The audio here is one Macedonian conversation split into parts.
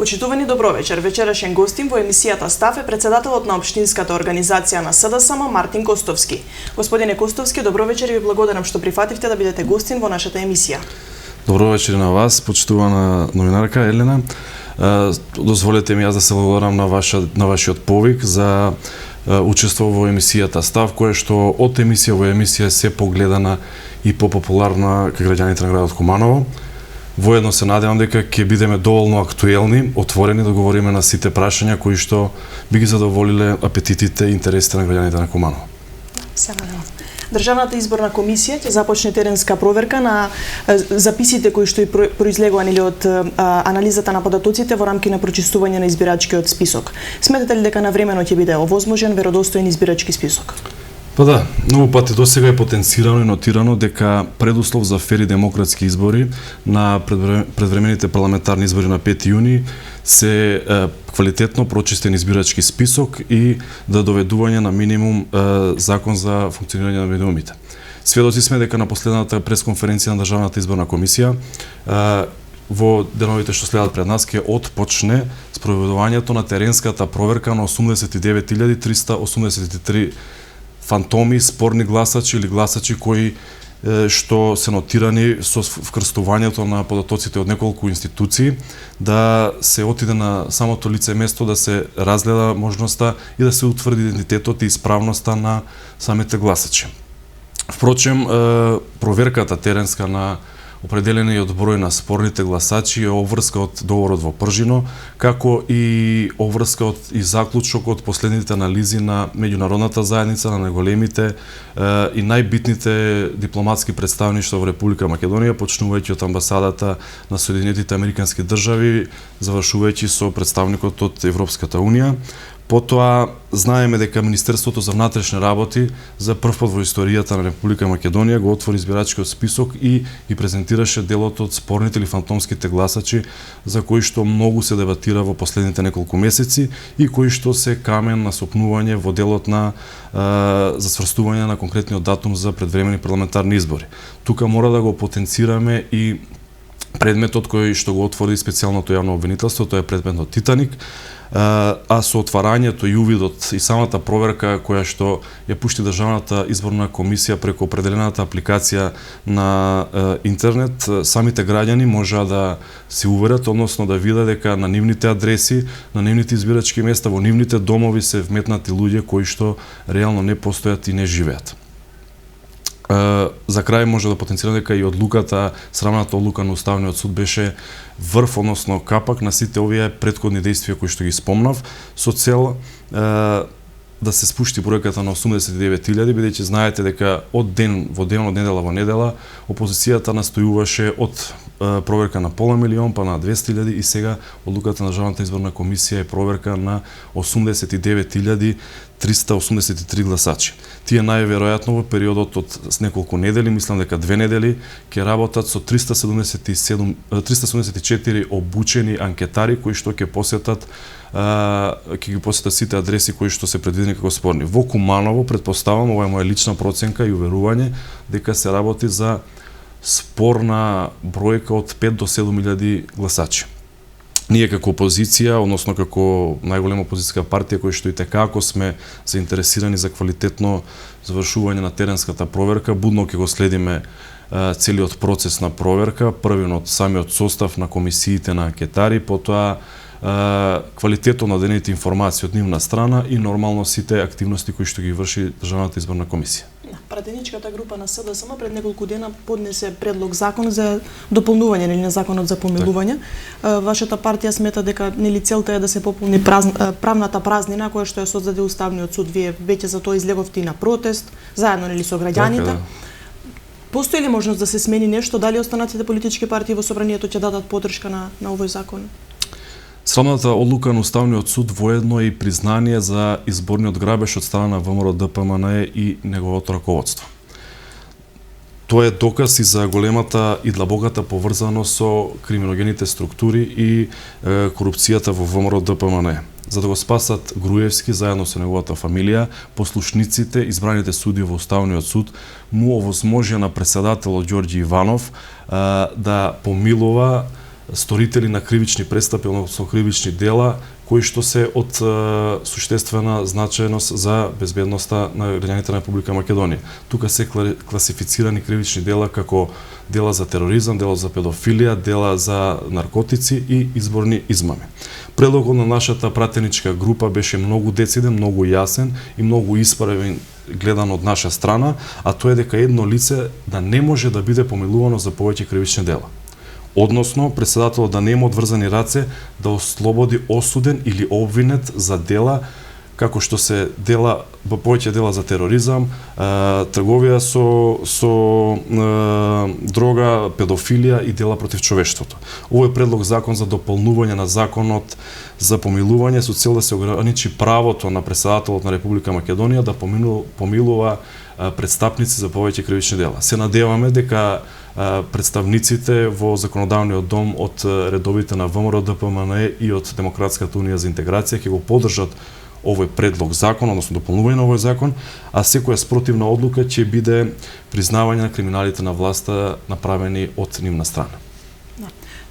Почитувани добровечер, вечерашен гостин во емисијата Став е председателот на општинската организација на СДСМ Мартин Костовски. Господине Костовски, добровечер и ви благодарам што прифативте да бидете гостин во нашата емисија. Добровечер на вас, почитувана новинарка Елена. Дозволете ми јас да се благодарам на вашиот повик за учество во емисијата Став, која што од емисија во емисија се погледана и попопуларна кај граѓаните на градот Куманово. Воедно се надевам дека ќе бидеме доволно актуелни, отворени да говориме на сите прашања кои што би ги задоволиле апетитите и интересите на граѓаните на Куманово. Се надевам. Државната изборна комисија ќе започне теренска проверка на записите кои што и произлегувани од анализата на податоците во рамки на прочистување на избирачкиот список. Сметате ли дека навремено ќе биде овозможен веродостоен избирачки список? Па да, многу пати досега е потенцирано и нотирано дека предуслов за фери демократски избори на предвремените парламентарни избори на 5 јуни се квалитетно прочистен избирачки список и да доведување на минимум закон за функционирање на медиумите. Сведоци сме дека на последната пресконференција на Државната изборна комисија во деновите што следат пред нас ќе отпочне спроведувањето на теренската проверка на 89.383 фантоми, спорни гласачи или гласачи кои што се нотирани со вкрстувањето на податоците од неколку институции, да се отиде на самото лице место, да се разгледа можноста и да се утврди идентитетот и исправноста на самите гласачи. Впрочем, проверката теренска на определениот број на спорните гласачи е обврска од договорот во Пржино, како и обврска од и заклучок од последните анализи на меѓународната заедница, на најголемите и најбитните дипломатски представништва во Република Македонија, почнувајќи од амбасадата на Соединетите Американски држави, завршувајќи со представникот од Европската Унија. Потоа, знаеме дека Министерството за внатрешни работи за прв пат во историјата на Република Македонија го отвори избирачкиот список и презентираше делот од спорните или фантомските гласачи за кои што многу се дебатира во последните неколку месеци и кои што се камен на сопнување во делот на за сврстување на конкретниот датум за предвремени парламентарни избори. Тука мора да го потенцираме и предметот кој што го отвори специјалното јавно обвинителство, тоа е предметот Титаник, а со отварањето и увидот и самата проверка која што ја пушти Државната изборна комисија преку определената апликација на интернет, самите граѓани можеа да се уверат, односно да видат дека на нивните адреси, на нивните избирачки места, во нивните домови се вметнати луѓе кои што реално не постојат и не живеат. За крај може да потенцираме дека и одлуката, срамната одлука на Уставниот суд беше врв, односно капак на сите овие претходни действија кои што ги спомнав, со цел да се спушти бројката на 89.000, бидејќи знаете дека од ден во недела во недела, опозицијата настојуваше од проверка на пола милион па на 200.000 и сега одлуката на Државната изборна комисија е проверка на 89.383 гласачи. Тие најверојатно во периодот од неколку недели, мислам дека 2 недели, ќе работат со 374 обучени анкетари кои што ќе посетат ги посетат сите адреси кои што се предвидени како спорни. Во Куманово, претпоставам, ова е моја лична проценка и уверување, дека се работи за спорна бројка од 5 до 7.000 гласачи. Ние како опозиција, односно како најголема опозицијска партија кои што и како сме заинтересирани за квалитетно завршување на теренската проверка, будно ќе го следиме целиот процес на проверка, првен од самиот состав на комисиите на анкетари, потоа квалитетот на денените информации од нивна страна и нормално сите активности кои што ги врши Државната изборна комисија. Пратеничката група на СДСМ пред неколку дена поднесе предлог закон за дополнување на законот за помилување. Вашата партија смета дека целта е да се пополни правната празнина која што ја создаде Уставниот суд. Вие веќе за тоа излеговте на протест заедно со граѓаните. Да. Постои ли можност да се смени нешто? Дали останатите политички партии во собранието ќе дадат поддршка на овој закон? Срамната одлука на Уставниот суд воедно е и признание за изборниот грабеж од страна на ВМРО-ДПМН и неговото раководство. Тоа е доказ и за големата и длабоката поврзаност со криминогените структури и корупцијата во ВМРО-ДПМН. За да го спасат Груевски заедно со неговата фамилија, послушниците, избраните суди во Уставниот суд, му овозможија на председателот Ѓорѓи Иванов да помилува сторители на кривични престапи, односно кривични дела, кои што се од суштествена значајност за безбедноста на граѓаните на Република Македонија. Тука се класифицирани кривични дела како дела за тероризам, дела за педофилија, дела за наркотици и изборни измами. Предлогот на нашата пратеничка група беше многу дециден, многу јасен и многу исправен гледан од наша страна, а тоа е дека едно лице да не може да биде помилувано за повеќе кривични дела. Односно, председателот да нема одврзани раце да ослободи осуден или обвинет за дела како што се дела во повеќе дела за тероризам, трговија со дрога, педофилија и дела против човештвото. Овој предлог закон за дополнување на законот за помилување со цел да се ограничи правото на председателот на Република Македонија да помилува престапници за повеќе кривични дела. Се надеваме дека представниците во законодавниот дом од редовите на ВМРО, ДПМН и од Демократската унија за интеграција ќе го поддржат овој предлог закон, односно дополнување на овој закон, а секоја спротивна одлука ќе биде признавање на криминалите на власта направени од нивна страна.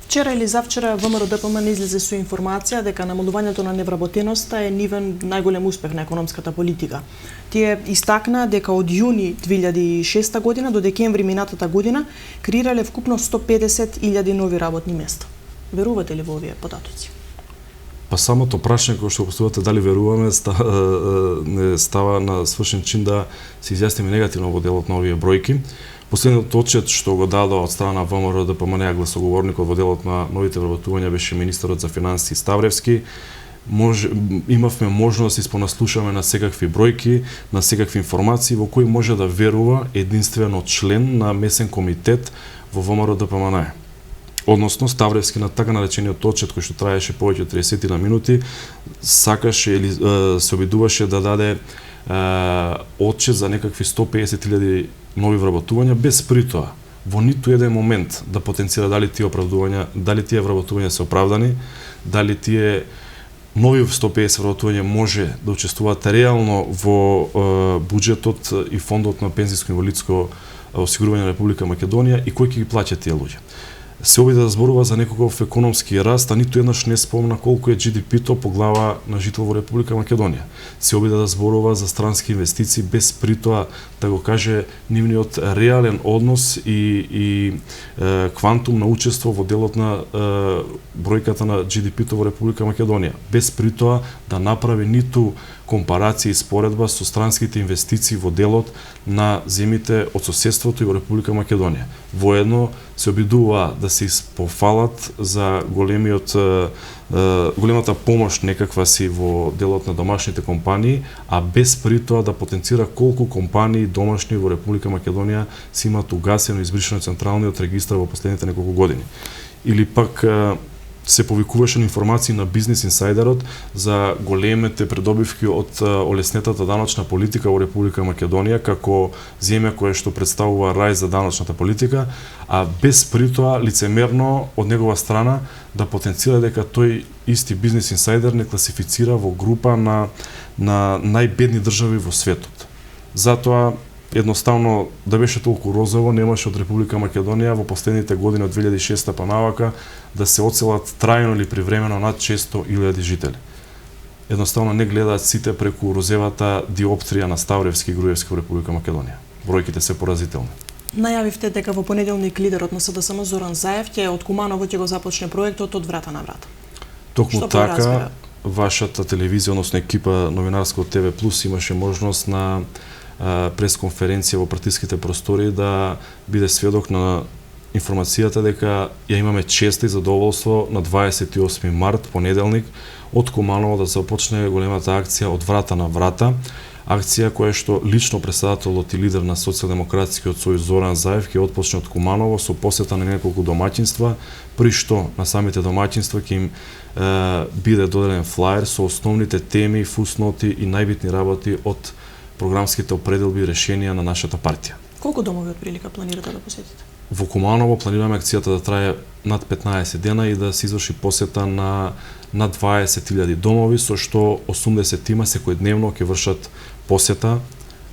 Вчера или завчера ВМРО ДПМН излезе со информација дека намалувањето на невработеноста е нивен најголем успех на економската политика. Тие истакна дека од јуни 2006 година до декември минатата година креирале вкупно 150.000 нови работни места. Верувате ли во овие податоци? Па самото прашање кое што поставувате дали веруваме не става на свршен чин да се изјасниме негативно во делот на овие бројки. Последниот отчет што го дадо од страна ВМРО ДПМН гласоговорникот во делот на новите вработувања беше министерот за финансии Ставревски. Имавме можност да испонаслушаме на секакви бројки, на секакви информации во кои може да верува единствено член на месен комитет во ВМРО ДПМН. Односно, Ставревски на така наречениот отчет кој што траеше повеќе од 30 минути, сакаше или се обидуваше да даде отчет за некакви 150.000 нови вработувања, без притоа во ниту еден момент да потенцира дали тие вработувања се оправдани, дали тие нови 150 вработувања може да учествуваат реално во буџетот и фондот на пензиско и инвалидско осигурување на Република Македонија и кој ќе ги плаќа тие луѓе. Се обиде да зборува за некаков економски раст, а ниту еднаш не спомна колку е GDP-то по глава на жител во Република Македонија. Се обиде да зборува за странски инвестиции без притоа да го каже нивниот реален однос и квантум на учество во делот на бројката на GDP-то во Република Македонија. Без притоа да направи ниту компарација и споредба со странските инвестиции во делот на земите од соседството и во Република Македонија. Воедно се обидува да се испофалат за големата помош некаква си во делот на домашните компании, а без притоа да потенцира колку компании домашни во Република Македонија се имаат угасено и избришено централниот регистар во последните неколку години. Или пак се повикуваше на информации на Бизнес Инсайдерот за големите придобивки од олеснетата даночна политика во Република Македонија како земја која што представува рај за даночната политика, а без притоа лицемерно од негова страна да потенцира дека тој исти Бизнес Инсайдер не класифицира во група на најбедни држави во светот. Затоа едноставно да беше толку розово, немаше од Република Македонија во последните години од 2006 па навака да се оцелат трајно или привремено над 600.000 жители. Едноставно не гледаат сите преку розевата диоптрија на Ставревски и Груевски во Република Македонија. Бројките се поразителни. Најавивте дека во понеделник лидерот на СДСМ Зоран Заев ќе од Куманово ќе го започне проектот од врата на врата. Токму така, вашата телевизија, односно екипа новинарска од ТВ Плюс имаше можност на пресконференција во партиските простори да биде сведок на информацијата дека ја имаме чест и задоволство на 28 март, понеделник, од Куманово да започне големата акција од врата на врата, акција која што лично председателот и лидер на Социјалдемократскиот сојуз Зоран Заев ќе отпочне од Куманово со посета на неколку домаќинства, при што на самите домаќинства ќе им биде доделен флаер со основните теми, фусноти и најбитни работи од програмските определби и решенија на нашата партија. Колку домови од прилика планирате да посетите? Во Куманово планираме акцијата да трае над 15 дена и да се изврши посета на 20.000 домови, со што 80 тима секојдневно ќе вршат посета,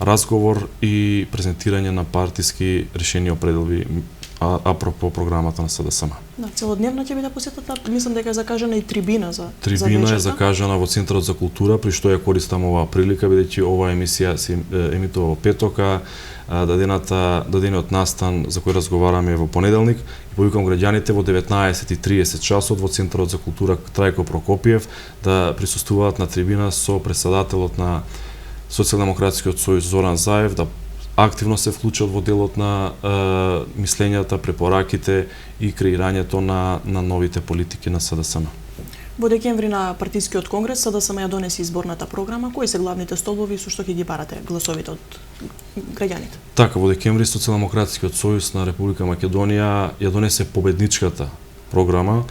разговор и презентирање на партиски решенија определби апропо програмата на СДСМ. Да, целодневна ќе биде посетата, мислам дека е закажана и трибина за Трибина е закажана во Центарот за култура, при што ја користам оваа прилика, бидејќи оваа емисија се емитува во петока, дадениот настан за кој разговараме во понеделник, и повикам граѓаните во 19:30 часот во Центарот за култура Трајко Прокопиев да присуствуваат на трибина со претседателот на Социјалдемократскиот сојуз Зоран Заев, да активно се вклучат во делот на мислењата, препораките и креирањето на новите политики на СДСМ. Во декември на партискиот конгрес СДСМ ја донеси изборната програма. Кои се главните столбови со што ќе ги барате гласовите од граѓаните? Така, во декември Социјалдемократскиот сојуз на Република Македонија ја донесе победничката програма,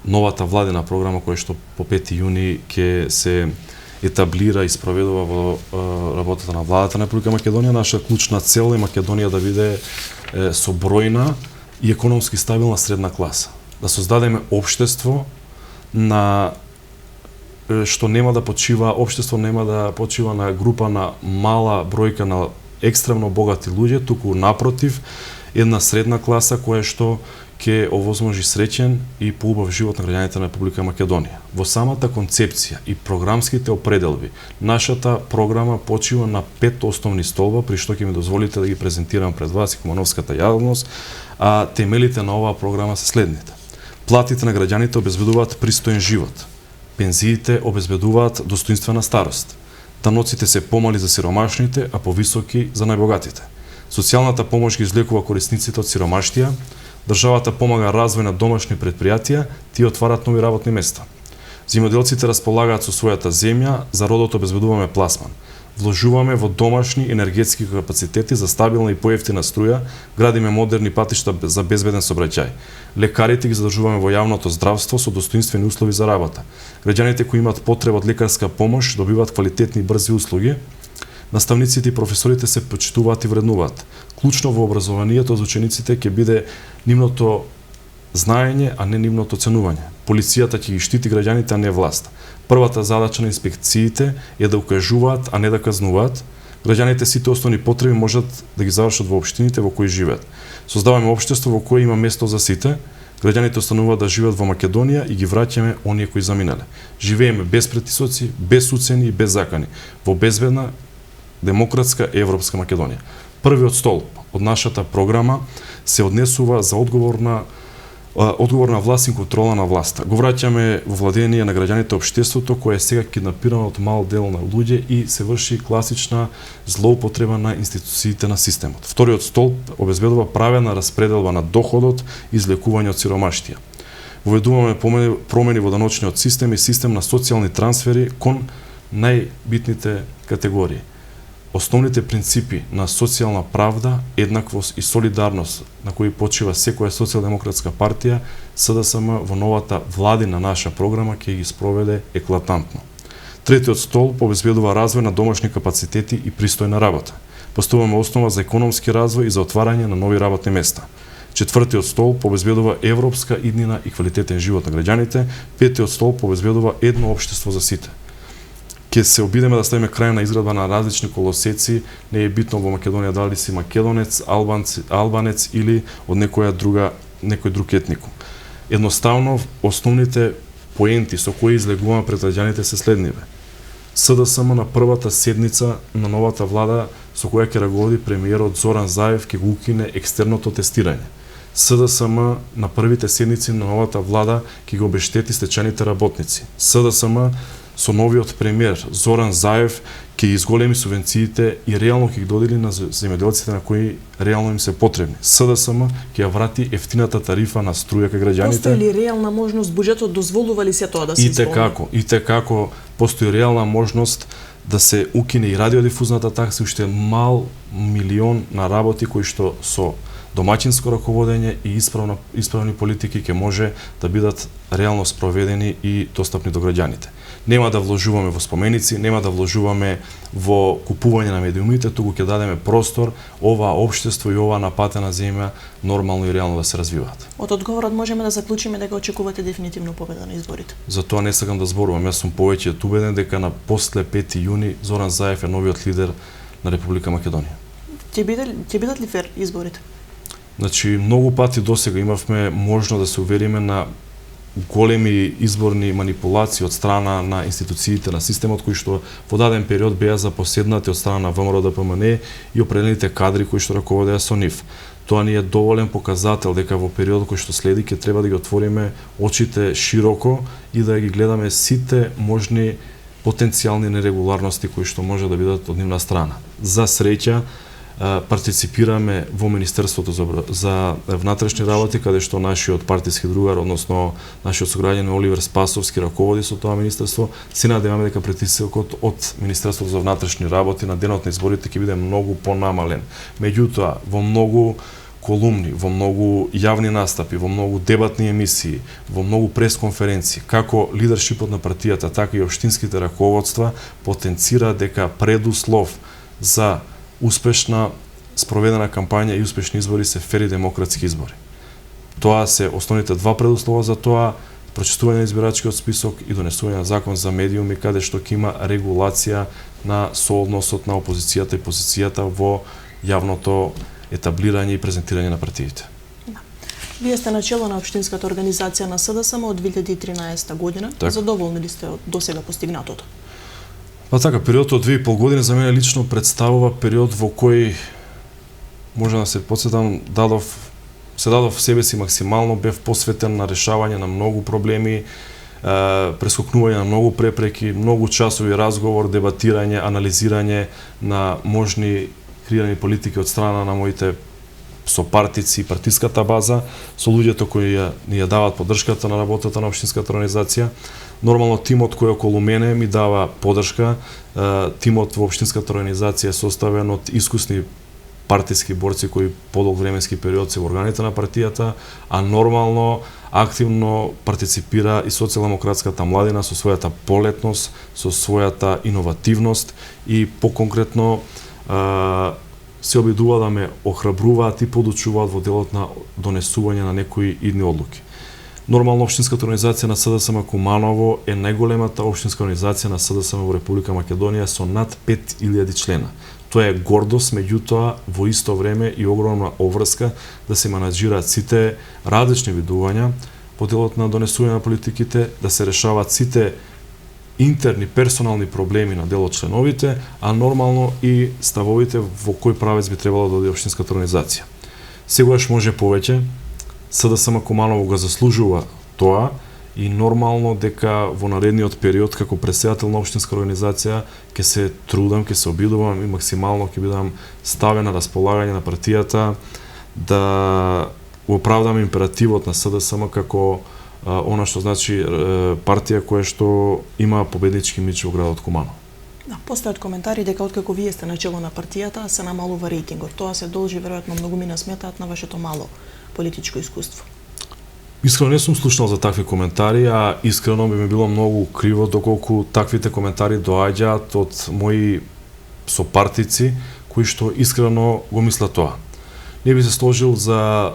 новата владина програма која што по 5 јуни ќе се етаблира и спроведува во работата на владата на Република Македонија. Наша клучна цел е Македонија да биде собројна и економски стабилна средна класа. Да создадеме општество на што нема да почива на група на мала бројка на екстремно богати луѓе, туку напротив една средна класа која што ќе овозможи среќен и поубав живот на граѓаните на Република Македонија. Во самата концепција и програмските определби, нашата програма почива на 5 основни столба, при што ќе ми дозволите да ги презентирам пред вас и комановската јавност, а темелите на оваа програма се следните. Платите на граѓаните обезбедуваат пристоен живот. Пензиите обезбедуваат достоинствена старост. Даноците се помали за сиромашните, а повисоки за најбогатите. Социјалната помош ги излекува корисниците од сиромаштија. Државата помага развој на домашни предпријатија, тие отварат нови работни места. Земјоделците располагаат со својата земја, за родот обезбедуваме пласман. Вложуваме во домашни енергетски капацитети за стабилна и поевтина струја, градиме модерни патишта за безбеден сообраќај. Лекарите ги задржуваме во јавното здравство со достоинствени услови за работа. Граѓаните кои имаат потреба од лекарска помош добиваат квалитетни и брзи услуги. Наставниците и професорите се почитуваат и вреднуваат. Клучно во образованието за учениците ќе биде нивното знаење, а не нивното оценување. Полицијата ќе ги штити граѓаните, а не власт. Првата задача на инспекциите е да укажуваат, а не да казнуваат. Граѓаните сите основни потреби можат да ги завршат во општините во кои живеат. Создаваме општество во кое има место за сите. Граѓаните остануваат да живеат во Македонија и ги враќаме оние кои заминале. Живееме без претисоци, без уцени и без закани, во безбедна, демократска европска Македонија. Првиот столб од нашата програма се однесува за одговорна власт и контрола на власта. Го враќаме во владење на граѓаните општеството кое е сега киднапирано од мал дел на луѓе и се врши класична злоупотреба на институциите на системот. Вториот столб обезбедува правилна распределба на доходот и излекување од сиромаштија. Воведуваме промени во даночниот систем и систем на социјални трансфери кон најбитните категории. Основните принципи на социјална правда, еднаквост и солидарност на кои почива секоја социјалдемократска партија, СДСМ во новата владина наша програма ќе ги спроведе еклатантно. Третиот столб обезбедува развој на домашни капацитети и пристојна работа. Поставуваме основа за економски развој и за отварање на нови работни места. Четвртиот столб обезбедува европска иднина и квалитетен живот на граѓаните. Петиот столб обезбедува едно општество за сите. Ќе се обидеме да ставиме крај на изградба на различни колосеци, не е битно во Македонија дали си македонец, албанец или од некој друг етникум. Едноставно, основните поенти со кои излегуваме пред граѓаните се следниве. СДСМ на првата седница на новата влада со која ќе раговоди премиерот Зоран Заев ќе го укине екстерното тестирање. СДСМ на првите седници на новата влада ќе го обештети стечајните работници. СДСМ со новиот премиер Зоран Заев ќе изголеми субвенциите и реално ќе ги додели на земјоделците на кои реално им се потребни. СДСМ ќе ја врати ефтината тарифа на струја кај граѓаните. Постои ли реална можност, буџетот дозволува ли се тоа да се изполни? И како постои реална можност да се укине и радиодифузната такса, уште мал милион на работи кои што со домаќинско раководење и исправни политики ќе може да бидат реално спроведени и достапни до граѓаните. Нема да вложуваме во споменици, нема да вложуваме во купување на медиумите, туку ќе дадеме простор ова општество и ова напатена земја нормално и реално да се развиваат. Од одговорот можеме да заклучиме дека очекувате дефинитивно победа на изборите. За тоа не сакам да зборувам, јас сум повеќе убеден дека на после 5 јуни Зоран Заев е новиот лидер на Република Македонија. Ќе бидат ли фер изборите? Значи, многу пати досега имавме можност да се увериме на големи изборни манипулации од страна на институциите на системот кои што во даден период беа запоседнати од страна на ВМРО ДПМН и определените кадри кои што раководеа со нив. Тоа ни е доволен показател дека во периодот кој што следи ќе треба да ги отвориме очите широко и да ги гледаме сите можни потенцијални нерегуларности кои што може да бидат од нивна страна. За среќа, партиципираме во Министерството за внатрешни работи, каде што нашиот партиски другар, односно нашиот сограѓанин Оливер Спасовски раководи со тоа министерство. Се надеваме дека притисокот од Министерството за внатрешни работи на денот на изборите ќе биде многу понамален. Меѓутоа, во многу колумни, во многу јавни настапи, во многу дебатни емисии, во многу пресконференции, како лидершипот на партијата, така и општинските раководства потенцира дека предуслов за успешна спроведена кампања и успешни избори се фери демократски избори. Тоа се основните два предуслова за тоа: прочитување на избирачкиот список и донесување на закон за медиуми, каде што ќе има регулација на соодносот на опозицијата и позицијата во јавното етаблирање и презентирање на партиите. Вие сте начело на општинската организација на СДСМ од 2013 година. Так. Задоволни ли сте од досега постигнатото? Па така, периодот од 2,5 години за мене лично представува период во кој може да се подсетам, се дадов себе си максимално, бев посветен на решавање на многу проблеми, прескокнување на многу препреки, многу часови разговор, дебатирање, анализирање на можни креирани политики од страна на моите сопартици и партиската база, со луѓето кои ни ја дават поддршката на работата на општинската организација. Нормално тимот кој околу мене ми дава поддршка. Тимот во општинската организација е составен од искусни партиски борци кои подолг временски период се во органите на партијата, а нормално активно партиципира и социјалдемократската младина со својата полетност, со својата иновативност и поконкретно се обидува да ме охрабруваат и подучуваат во делот на донесување на некои идни одлуки. Нормално општинската организација на СДСМ Куманово е најголемата општинска организација на СДСМ во Република Македонија со над 5000 члена. Тоа е гордост, меѓутоа во исто време и огромна обврска да се менаџираат сите различни видувања по делот на донесување на политиките, да се решаваат сите интерни персонални проблеми на дел од членовите, а нормално и ставовите во кој правец би требало да оди општинската организација. Сегогаш може повеќе, СДСМ Куманово го заслужува тоа и нормално дека во наредниот период како претседател на општинска организација ќе се трудам, ќе се обидувам и максимално ќе бидам ставен на располагање на партијата да оправдам императивот на СДСМ како она што значи партија која што има победнички мич во градот Куманово. Да, постојат коментари дека откако вие сте начело на партијата се намалува рейтингот. Тоа се должи веројатно многу мина сметаат на вашето мало политичко искуство. Искрено не сум слушнал за такви коментари, а искрено би ми било многу криво доколку таквите коментари доаѓаат од мои сопартици кои што искрено го мислат тоа. Не би се сложил за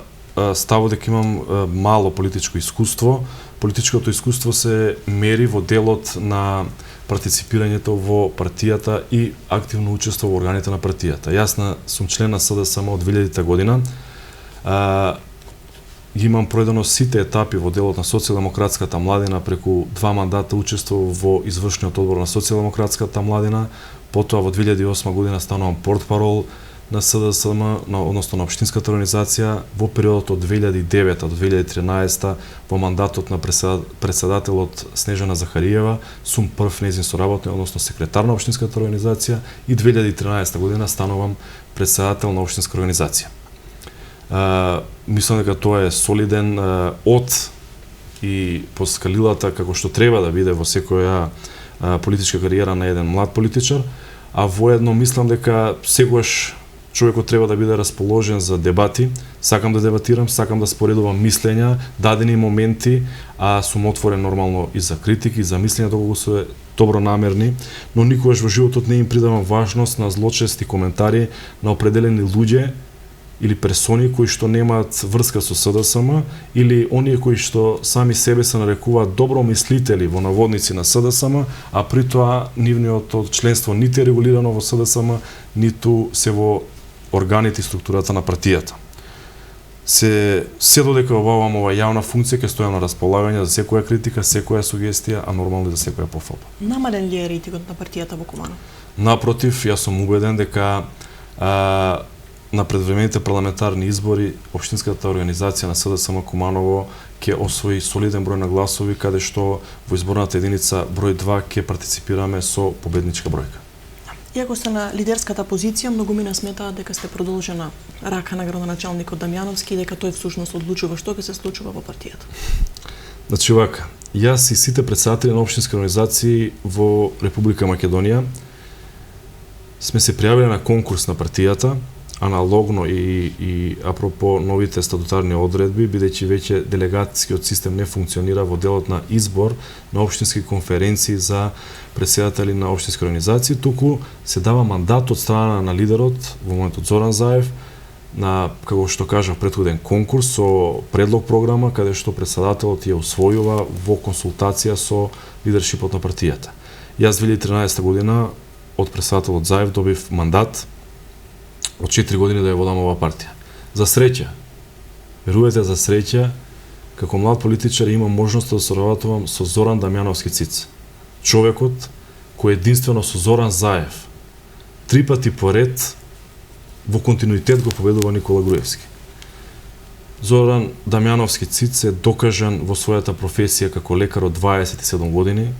ставот дека имам мало политичко искуство. Политичкото искуство се мери во делот на партиципирањето во партијата и активно учество во органите на партијата. Јас сум член на СДСМ од 2000 година. Имам пројдено сите етапи во делот на социјалдемократската младина, преку 2 мандата учествував во извршниот одбор на социјалдемократската младина, потоа во 2008 година станувам портпарол на СДСМ, односно на општинската организација, во периодот од 2009 до 2013 во мандатот на претседателот Снежана Захариева сум прв нејзин соработник, односно секретар на општинската организација и 2013 година станувам претседател на општинска организација. Мислам дека тоа е солиден од и по скалилата како што треба да биде во секоја политичка кариера на еден млад политичар, а воедно мислам дека секогаш човекот треба да биде расположен за дебати. Сакам да дебатирам, сакам да споредувам мислења, дадени моменти, а сум отворен нормално и за критики, и за мислења доколку се добронамерни, но никогаш во животот не им придавам важност на злочести коментари на определени луѓе или персони кои што немаат врска со СДСМ или оние кои што сами себе се нарекуваат добромислители во наводници на СДСМ, а при тоа нивниот членство нити е регулирано во СДСМ, ниту се во органите и структурата на партијата. се додека обавам ова јавна функција ќе стојам на располагање за секоја критика, секоја сугестија, а нормално и за секоја пофалба. Намален ли е рейтингот на партијата во Куманово? Напротив, јас сум убеден дека на предвремените парламентарни избори општинската организација на СДСМ Куманово ќе освои солиден број на гласови, каде што во изборната единица број 2 ќе партиципираме со победничка бројка. Иако сте на лидерската позиција, многумина сметаат дека сте продолжена рака на градоначалникот Дамјановски и дека тој всушност одлучува што ќе се случува во партијата. Значи вака, јас и сите претседатели на општински организации во Република Македонија сме се пријавиле на конкурс на партијата, аналогно и апропо новите статутарни одредби, бидејќи веќе делегатскиот систем не функционира во делот на избор на општински конференции за претседатели на општински организации, туку се дава мандат од страна на лидерот, во моментот Зоран Заев, на, како што кажав, претходен конкурс со предлог програма, каде што претседателот ја усвојува во консултација со лидершипот на партијата. Јас 2013 година од претседателот Заев добив мандат од 4 години да ја водам оваа партија. За среќа, верувате, за среќа, како млад политичар имам можност да соработувам со Зоран Дамјановски Циц. Човекот кој единствено со Зоран Заев 3 пати поред во континуитет го победува Никола Груевски. Зоран Дамјановски Циц е докажан во својата професија како лекар од 27 години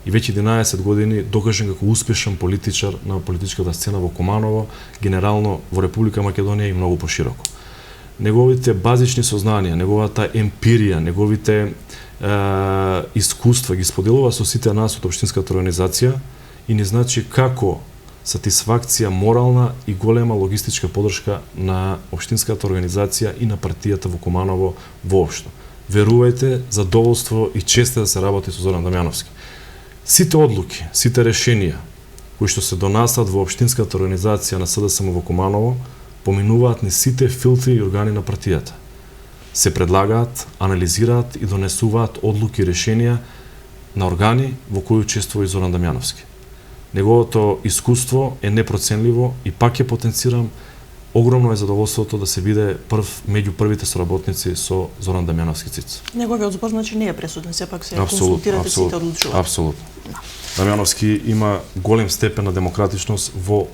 и веќе 11 години докажан како успешен политичар на политичката сцена во Куманово, генерално во Република Македонија и многу пошироко. Неговите базични сознанија, неговата емпирија, неговите искуства ги споделува со сите нас од општинската организација и ни значи како сатисфакција морална и голема логистичка подршка на општинската организација и на партијата во Куманово воопшто. Верувајте, задоволство и чест е да се работи со Зоран Дамјановски. Сите одлуки, сите решенија кои што се донасат во општинската организација на СДСМ во Куманово поминуваат низ сите филтри и органи на партијата. Се предлагаат, анализираат и донесуваат одлуки и решенија на органи во кои учествува и Зоран Дамјановски. Неговото искуство е непроценливо и пак ќе потенцирам, огромно е задоволството да се биде меѓу првите соработници со Зоран Дамјановски Циц. Неговиот збор значи не е пресуден, сепак се консултирате сите одлучуваат. Апсолутно. Дамјановски има голем степен на демократичност во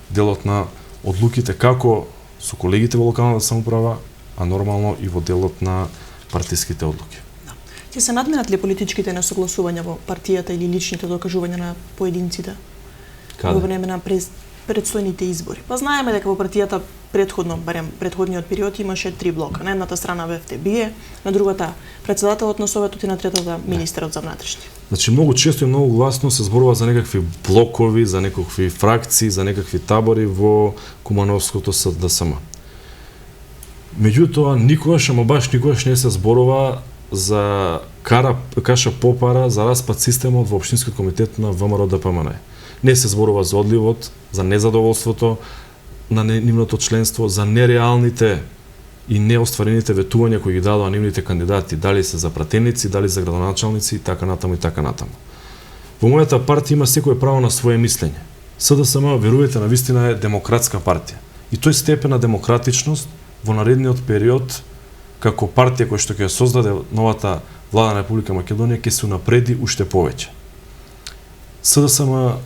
делот на одлуките како со колегите во локалната самоуправа, а нормално и во делот на партиските одлуки. Ќе се надминат ли политичките несогласувања во партијата или личните докажувања на поединците во време на предстојните избори? Па знаеме дека во партијата претходно, барем претходниот период имаше 3 блока. На едната страна ВФТ бие, на другата претседателот на Советот и на третата министерот за внатрешни. Значи многу често и многу гласно се зборува за некакви блокови, за некакви фракции, за некакви табори во Кумановското СДСМ. Меѓутоа никогаш, ама баш никогаш не се зборува за каша попара за распад системот во општинскиот комитет на ВМРО ДПМН. Не се зборува за одливот, за незадоволството на нивното членство, за нереалните и неостварените ветувања кои ги дадоа нивните кандидати, дали се за пратеници, дали за градоначалници и така натаму и така натаму. Во мојата партија има секој право на свое мислење. СДСМ, верувате, навистина е демократска партија. И тој степен на демократичност во наредниот период како партија која што ќе создаде новата влада на Република Македонија ќе се унапреди уште повеќе. СДСМ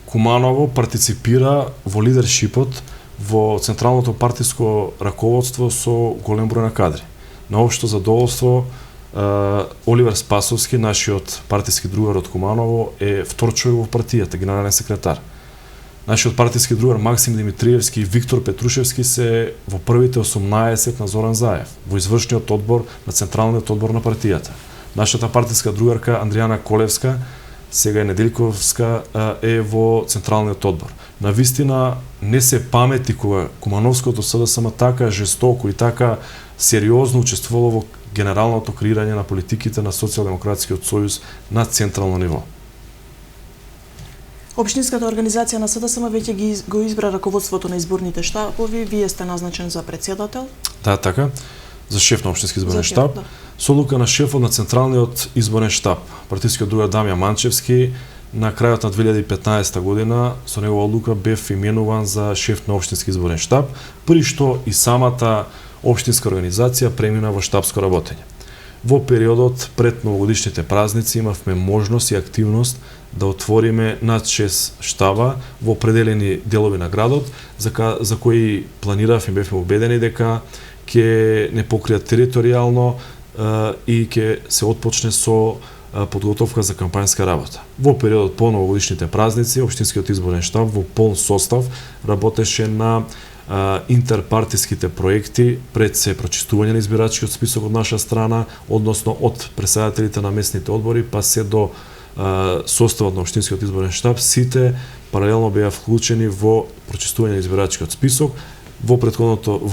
Куманово партиципира во лидершипот во централното партиско раководство со голем број на кадри. На општо задоволство Оливер Спасовски, нашиот партиски другар од Куманово, е втор човек во партијата, генерален секретар. Нашиот партиски другар Максим Димитриевски и Виктор Петрушевски се во првите 18 на Зоран Заев, во извршниот одбор на централниот одбор на партијата. Нашата партиска другарка Андријана Колевска, сега е Неделковска, е во централниот одбор. Навистина не се памети кога Кумановското СДСМ така жестоко и така сериозно учествувало во генералното креирање на политиките на Социјалдемократскиот сојуз на централно ниво. Општинската организација на СДСМ веќе го избра раководството на изборните штабови, вие сте назначен за претседател. Да, така. За шеф на општински изборен штаб. Да. Со одлука на шефот на Централниот изборен штаб, партискиот другар Дамјан Манчевски, на крајот на 2015 година со негова одлука бев именуван за шеф на општински изборен штаб, при што и самата општинска организација премина во штабско работење. Во периодот пред новогодишните празници имавме можност и активност да отвориме над 6 штаба во определени делови на градот, за кои планиравме, бевме убедени дека ќе не покријат територијално и ќе се отпочне со подготовка за кампањска работа. Во периодот по новогодишните празници, општинскиот изборен штаб во полн состав работеше на интерпартиските проекти пред се прочистување на избирачкиот список од наша страна, односно од претседателите на местните одбори па се до составот на општинскиот изборен штаб, сите паралелно беа вклучени во прочистување на избирачкиот список. Во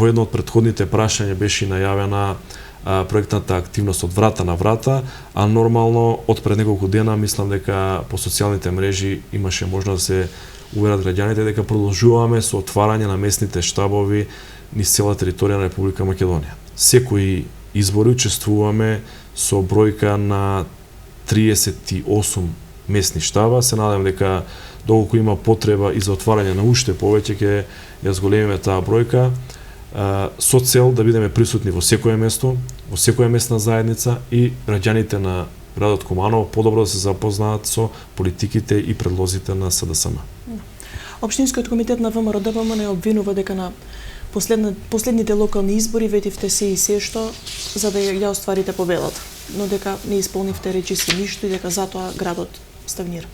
едно од претходните прашања беше најавена проектната активност од врата на врата, а нормално од пред неколку дена мислам дека по социјалните мрежи имаше можност да се уверат граѓаните дека продолжуваме со отварање на местните штабови низ цела територија на Република Македонија. Секои избори учествуваме со бројка на 38 местни штаба. Се надевам дека доколку има потреба и за отварање на уште повеќе ќе ја зголемиме таа бројка, со цел да бидеме присутни во секое место, во секоја местна заедница и граѓаните на градот Куманово подобро да се запознаат со политиките и предлозите на СДСМ. Општинскиот комитет на ВМРО-ДПМН обвинува дека на последните локални избори ветивте се и се што за да ја остварите победата, но дека не исполнивте речиси ништо и дека затоа градот стагнира.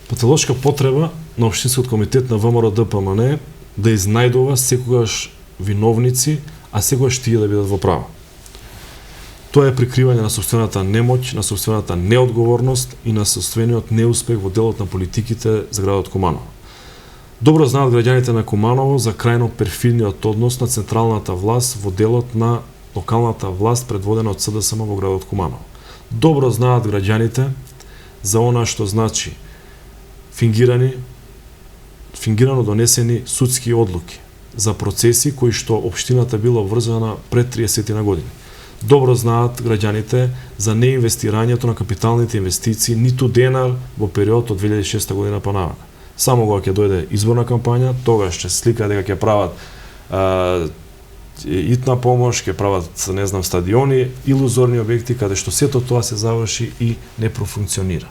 Патолошка потреба на Општинскиот комитет на ВМРО-ДПМН да изнајдува секогаш виновници, а секогаш тие да бидат во право. Тоа е прикривање на сопствената немоќ, на сопствената неодговорност и на сопствениот неуспех во делот на политиките за градот Куманово. Добро знаат граѓаните на Куманово за крајно перфидниот однос на централната власт во делот на локалната власт предводена од СДСМ во градот Куманово. Добро знаат граѓаните за она што значи фингирано донесени судски одлуки за процеси кои што општината била обврзана пред 30 на години. Добро знаат граѓаните за неинвестирањето на капиталните инвестиции ниту денар во период од 2006 година па навака. Само кога ќе дојде изборна кампања, тогаш ќе слика дека ќе прават итна помош, ќе прават, не знам, стадиони, илузорни објекти, каде што сето тоа се заврши и не профункционира.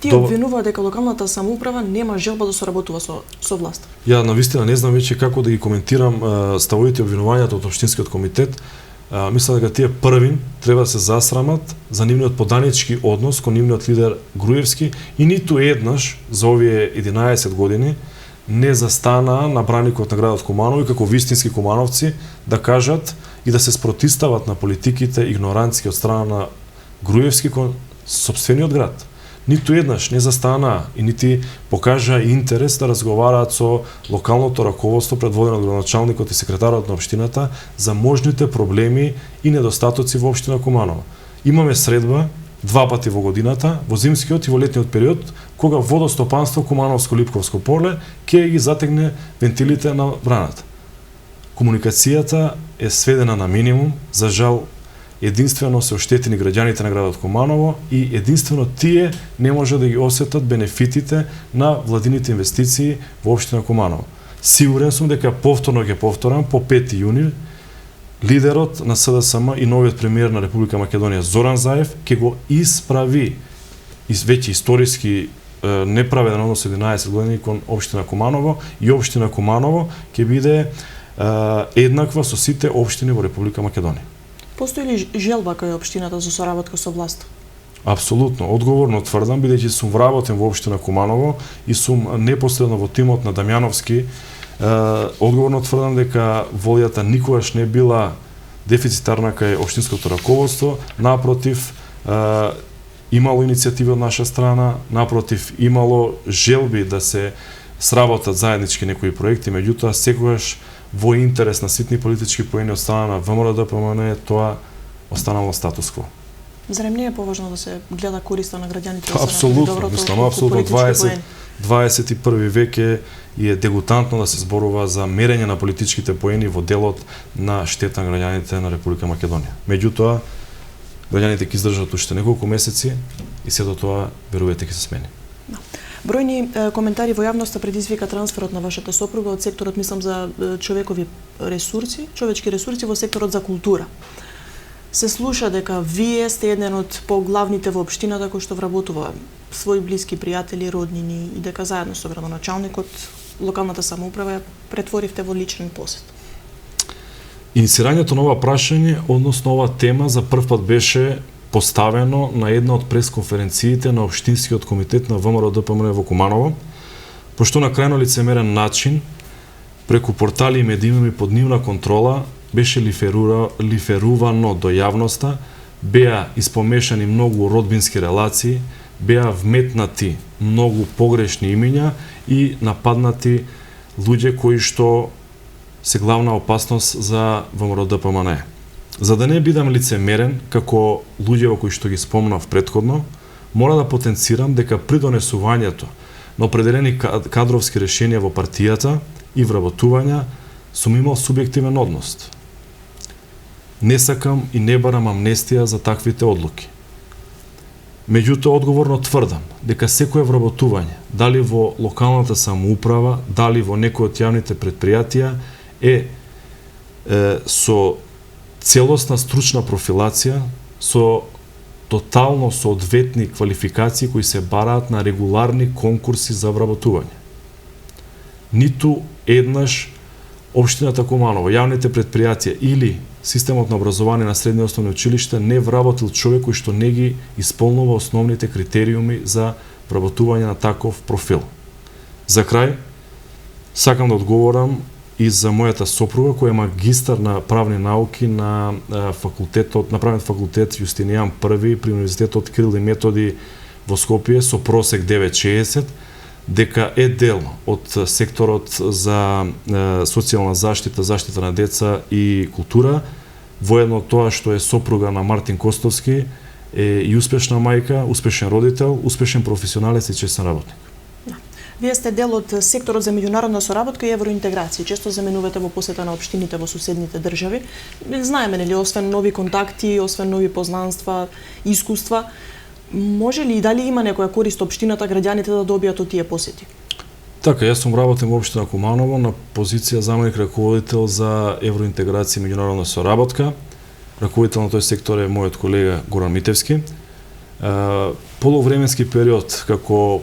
Тие обвинува дека локалната самоуправа нема желба да соработува со власт. Ја навистина не знам веќе како да ги коментирам ставовите и обвинувањата од Општинскиот комитет. Мислам дека тие првин треба да се засрамат за нивниот поданички однос кон нивниот лидер Груевски и ниту еднаш за овие 11 години не застанаа на браникот на градот Куманово и како вистински кумановци да кажат и да се спротистават на политиките игнорантски од страна на Груевски кон сопствениот град. Ниту еднаш не застанаа и нити покажа интерес да разговараат со локалното раководство предводено од градоначалникот и секретарот на општината за можните проблеми и недостатоци во општина Куманово. Имаме средба 2 пати во годината, во зимскиот и во летниот период, кога водостопанство Кумановско-Липковско поле ќе ги затегне вентилите на браната. Комуникацијата е сведена на минимум, за жал единствено се оштетени граѓаните на градот Куманово и единствено тие не може да ги осетат бенефитите на владините инвестиции во општина Куманово. Сигурен сум дека повторно ќе повторам по 5 јуни лидерот на СДСМ и новиот премиер на Република Македонија Зоран Заев ќе го исправи веќе историски неправеден однос 11 години кон општина Куманово и општина Куманово ќе биде еднаква со сите општини во Република Македонија. Постои ли желба кај општината за соработка со власт? Апсолутно, одговорно тврдам, бидејќи сум вработен во општина Куманово и сум непосредно во тимот на Дамјановски, одговорно тврдам дека волјата никогаш не била дефицитарна кај општинското раководство, напротив, имало иницијативи од наша страна, напротив, имало желби да се сработат заеднички некои проекти, меѓутоа секогаш во интерес на ситни политички поени од страна на ВМРО-ДПМН тоа останало статус-кво. Зарем не е поважно да се гледа користа на граѓаните? Апсолутно, мислам, апсолутно 21 век е и е дегутантно да се зборува за мерење на политичките поени во делот на штета на граѓаните на Република Македонија. Меѓутоа, граѓаните ќе издржат уште неколку месеци и сето тоа, верувате, ќе се смени. Бројни коментари во јавноста предизвика трансферот на вашата сопруга од секторот, мислам, за човечки ресурси во секторот за култура. Се слуша дека вие сте еден од поглавните во општината кој што вработува своји блиски пријатели, роднини и дека заедно со градоначалникот локалната самоуправа ја претворивте во личен посет. Инициирањето на ова прашање, односно ова тема, за прв пат беше поставено на една од пресконференциите на Општинскиот комитет на ВМРО ДПМН во Куманово, пошто на крајно лицемерен начин, преку портали и медиуми под нивна контрола, беше лиферувано до јавноста, беа испомешани многу родбински релации, беа вметнати многу погрешни имиња и нападнати луѓе кои што се главна опасност за ВМРО ДПМН. За да не бидам лицемерен, како луѓето кои што ги спомнав претходно, мора да потенцирам дека при донесувањето на определени кадровски решенија во партијата и вработувања сум имал субјективен однос. Не сакам и не барам амнестија за таквите одлуки. Меѓутоа, одговорно тврдам дека секое вработување, дали во локалната самоуправа, дали во некој од јавните предпријатија, е со целосна стручна профилација, со тотално соодветни квалификации кои се бараат на регуларни конкурси за вработување. Ниту еднаш Општината Куманово, јавните предпријатија или системот на образование на средни основни училишта не вработил човек кој што не ги исполнува основните критериуми за вработување на таков профил. За крај, сакам да одговорам и за мојата сопруга, која е магистар на правни науки на правен факултет Јустинијан I при Универзитетот Кирил и Методи во Скопје со просек 9.60, дека е дел од секторот за социјална заштита на деца и култура, воедно тоа што е сопруга на Мартин Костовски, е и успешна мајка, успешен родител, успешен професионалец и честен работник. Вие сте дел од секторот за меѓународна соработка и евроинтеграција. Често заменувате во посета на општините во суседните држави. Знаеме, нели, освен нови контакти, освен нови познанства, искуства, може ли и дали има некоја корист општината, граѓаните да добијат од тие посети? Така, јас сум работен во општина Куманово на позиција заменик раководител за евроинтеграција и меѓународна соработка. Раководител на тој сектор е мојот колега Горан Митевски. Полувременски период како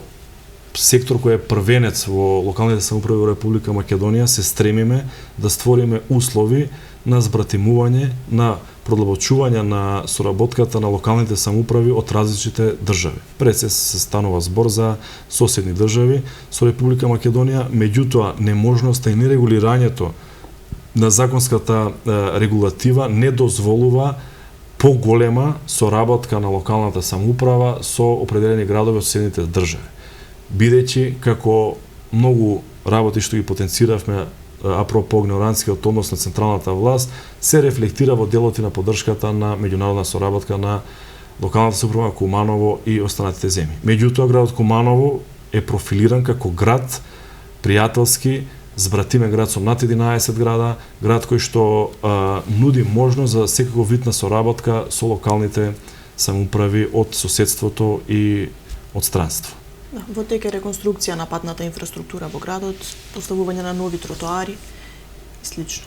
сектор кој е првенец во локалните самоуправи во Република Македонија, се стремиме да створиме услови на збратимување, на продлабочување на соработката на локалните самоуправи од различните држави. Пред се станува збор за соседни држави со Република Македонија, меѓутоа неможноста и нерегулирањето на законската регулатива не дозволува поголема соработка на локалната самоуправа со определени градови од соседните држави. Бидејќи како многу работи што ги потенциравме апропо игноранцкиот однос на централната власт, се рефлектира во делот и на поддршката на меѓународна соработка на локалната самоуправа Куманово и останатите земји. Меѓутоа, градот Куманово е профилиран како град пријателски, збратимен град со над 11 града, град кој што нуди можност за секаков вид на соработка со локалните самоуправи од соседството и од странство. Во тек е реконструкција на патната инфраструктура во градот, поставување на нови тротоари и слично.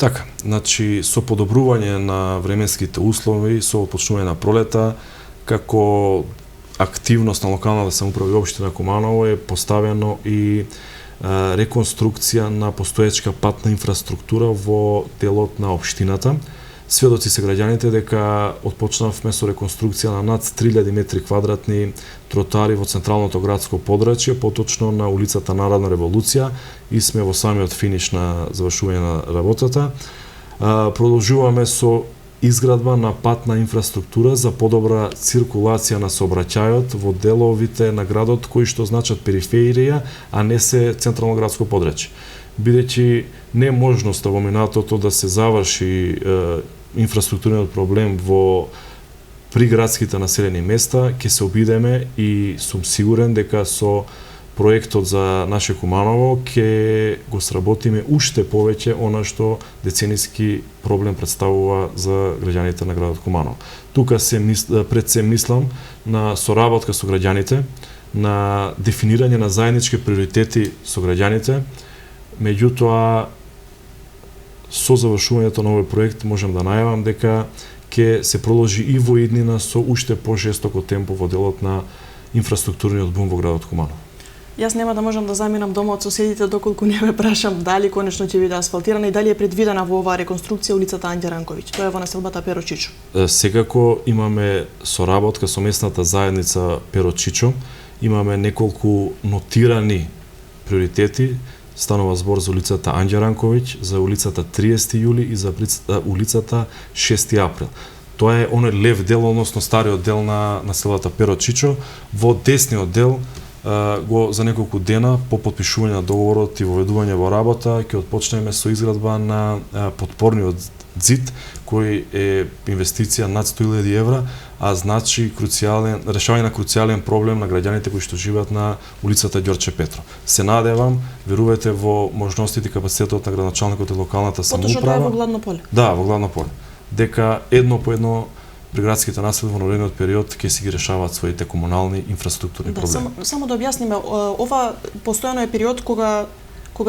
Така, значи со подобрување на временските услови, со почнување на пролета, како активност на локалната самоуправа и општина Куманово е поставено и реконструкција на постоечка патна инфраструктура во делот на општината. Сведоци се граѓаните дека отпочнавме со реконструкција на над 3000 метри квадратни тротоари во централното градско подрачје, поточно на улицата Народна револуција, и сме во самиот финиш на завршување на работата. Продолжуваме со изградба на патна инфраструктура за подобра циркулација на сообраќајот во деловите на градот кои што значат периферија, а не се централно градско подрачје. Бидејќи не е можноста во минатото да се заврши инфраструктурниот проблем во приградските населени места, ќе се обидеме и сум сигурен дека со проектот за наше Куманово ќе го сработиме уште повеќе она што децениски проблем представува за граѓаните на градот Куманово. Тука пред се мислам на соработка со граѓаните, на дефинирање на заеднички приоритети со граѓаните. Меѓутоа, со завршувањето на овој проект можам да најавам дека ќе се продолжи и во иднина со уште пожестоко темпо во делот на инфраструктурниот бум во градот Куманово. Јас нема да можам да заминам дома од соседите доколку не ме прашам дали конечно ќе биде асфалтирана и дали е предвидена во оваа реконструкција улицата Анѓа Ранковиќ. Тоа е во населбата Перо Чичо. Секако имаме соработка со местната заедница Перо Чичо. Имаме неколку нотирани приоритети. Станува збор за улицата Анѓа Ранковиќ, за улицата 30 јули и за улицата 6 април. Тоа е оној лев дел, односно стариот дел на населбата Перо Чичо. Во десниот дел за неколку дена по потпишување на договорот и воведување во работа ќе отпочнеме со изградба на подпорниот ѕид, кој е инвестиција над 100.000 евра, а значи решавање на круцијален проблем на граѓаните кои што живеат на улицата Ѓорче Петро. Се надевам, верувате во можностите и капацитетот на градоначалникот и локалната самоуправа. Потоа што тоа е во Гладно поле. Да, во Гладно поле. Дека едно по едно приградските населби во наредниот период ќе си ги решаваат своите комунални инфраструктурни проблеми. Само да објасниме, ова постојано е период кога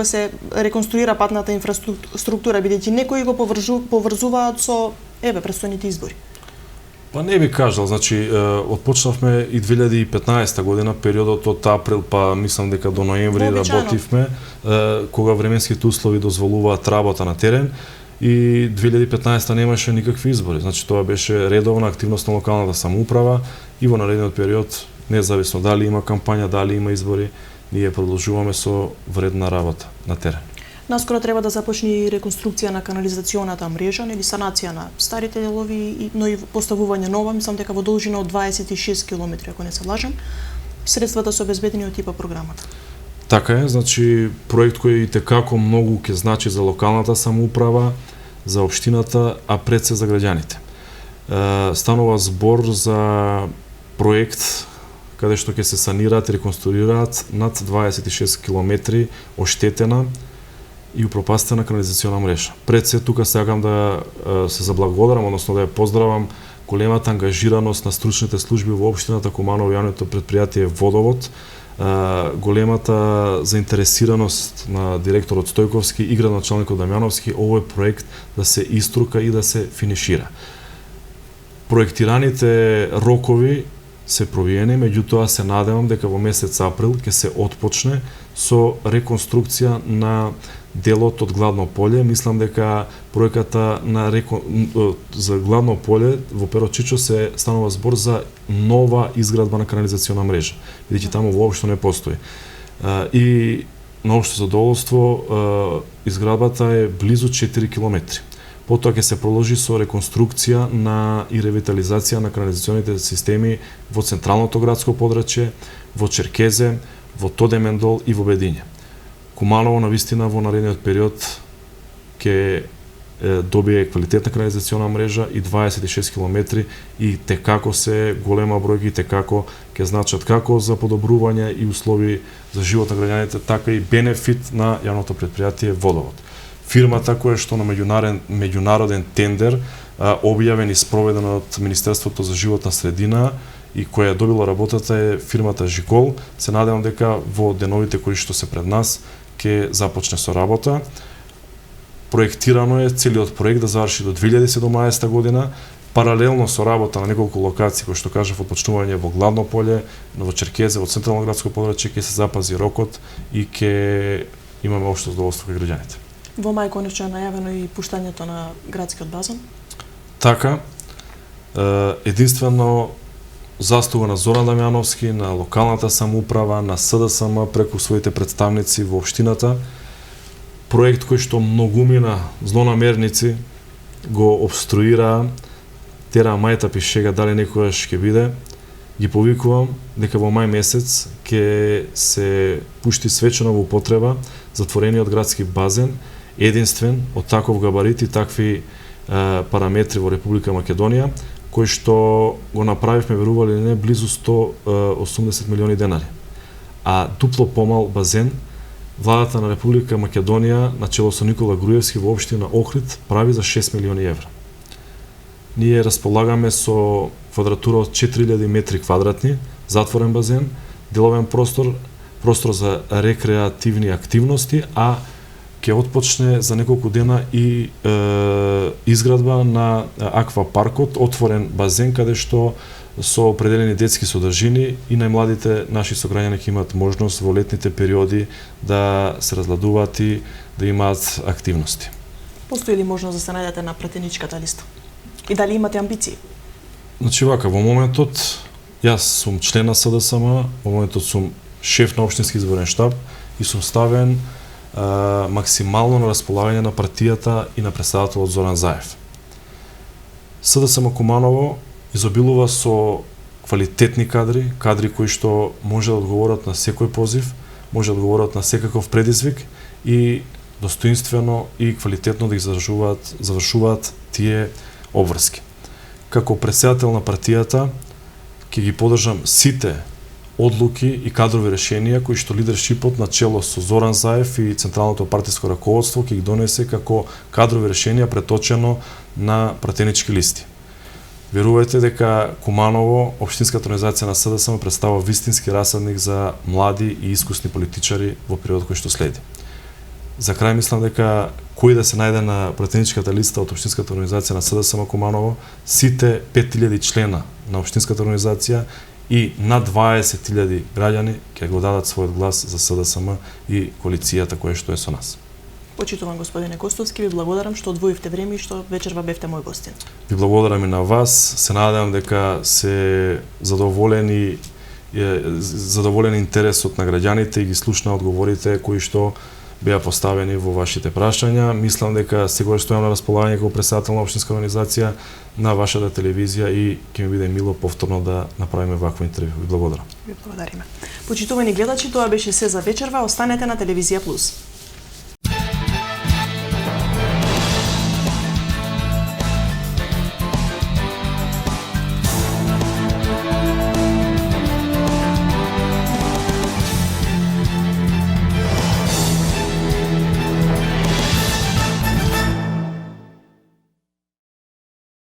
се реконструира патната инфраструктура, бидејќи некои го поврзуваат со престојните избори. Па не би кажал, значи отпочнавме и 2015 година, периодот од април па мислам дека до ноември работивме, кога временските услови дозволуваат работа на терен. И 2015 немаше никакви избори. Значи тоа беше редовна активност на локалната самоуправа и во наредниот период, независно дали има кампања, дали има избори, ние продолжуваме со вредна работа на терен. Наскоро треба да започне и реконструкција на канализационата мрежа, нели санација на старите делови, но и поставување нова, мислам дека во должина од 26 км, ако не се лажам. Средствата се обезбедени од ИПА програмата. Така е, значи проект кој и текако многу ќе значи за локалната самоуправа, за општината, а пред се за граѓаните. Станува збор за проект каде што ќе се санираат и реконструираат над 26 км оштетена и упропастена канализациона мрежа. Пред се тука сакам да се заблагодарам, односно да ја поздравам големата ангажираност на стручните служби во општината Куманово, јавното претпријатие Водовод, големата заинтересираност на директорот Стојковски и градоначалникот Дамјановски овој проект да се иструка и да се финишира. Проектираните рокови се провиени, меѓутоа се надевам дека во месец април ќе се отпочне со реконструкција на делот од Гладно поле. Мислам дека проеката за Гладно поле во Перо Чичо се станува збор за нова изградба на канализациона мрежа, бидејќи таму воопшто не постои. И на општо задоволство изградбата е близу 4 км. Потоа ќе се продолжи со реконструкција и ревитализација на канализационите системи во централното градско подрачје, во Черкезе, во Тодемендол и во Бедиње. Куманово навистина во наредниот период ќе добие квалитетна канализациона мрежа и 26 км и текако се голема бројка и текако ќе значат како за подобрување и услови за живот на граѓаните, така и бенефит на јавното претпријатие Водовод. Фирмата која што на меѓународен тендер објавен и спроведен од Министерството за животна средина и која добила работата е фирмата Жикол. Се надевам дека во деновите кои што се пред нас ќе започне со работа. Проектирано е целиот проект да заврши до 2017 година, паралелно со работа на неколку локации, кои што кажав, отпочнување во Гладно поле, во Черкезе, во централно градско подрачје, ќе се запази рокот и ќе имаме општо задоволство кај граѓаните. Во мај конечно е најавено и пуштањето на градскиот базен. Така, единствено застува на Зоран Дамјановски, на локалната самоуправа, на СДСМ преку своите представници во општината. Проект кој што многумина злонамерници го обструира, тера мајта пишега дали некојаш ќе биде. Ги повикувам дека во мај месец ќе се пушти свечено во употреба затворениот градски базен, единствен од таков габарит и такви параметри во Република Македонија, кој што го направивме, верували или не, близу 180 милиони денари. А дупло помал базен, владата на Република Македонија, начело со Никола Груевски во општина Охрид, прави за 6 милиони евра. Ние располагаме со квадратура од 4000 метри квадратни, затворен базен, деловен простор за рекреативни активности, а ќе отпочне за неколку дена и изградба на аквапаркот, отворен базен каде што со определени детски содржини и најмладите наши сограѓани ќе имаат можност во летните периоди да се разладуваат и да имаат активности. Постои ли можност да се најдете на пратеничката листа? И дали имате амбиции? Значи вака, во моментот јас сум член на СДСМ, во моментот сум шеф на општински изборен штаб и сум ставен максимално на располагање на партијата и на претседателот Зоран Заев. СДСМ Куманово изобилува со квалитетни кадри кои што може да одговорат на секој позив, може да одговорат на секаков предизвик и достоинствено и квалитетно да ги завршуваат тие обврски. Како претседател на партијата ќе ги поддржам сите одлуки и кадрови решенија кои што лидершипот на чело со Зоран Заев и централното партиско раководство ќе ги донесе како кадрови решенија преточено на пратенички листи. Верувајте дека Куманово, општинската организација на СДСМ представува вистински расадник за млади и искусни политичари во периодот кој што следи. За крај мислам дека кој да се најде на пратеничката листа од општинската организација на СДСМ Куманово, сите 5000 члена на општинската организација и над 20.000 граѓани ќе го дадат својот глас за СДСМ и коалицијата која што е со нас. Почитувам господине Костовски, ви благодарам што одвоивте време и што вечерва бевте мој гостин. Ви благодарам и на вас. Се надевам дека се задоволен интересот на граѓаните и ги слушна одговорите кои што беа поставени во вашите прашања. Мислам дека секогаш стојам на располагање како претседател на општинска организација на вашата телевизија и ќе ми биде мило повторно да направиме вакво интервју. Ви благодарам. Ви благодариме. Почитувани гледачи, тоа беше се за вечерва. Останете на Телевизија Плюс.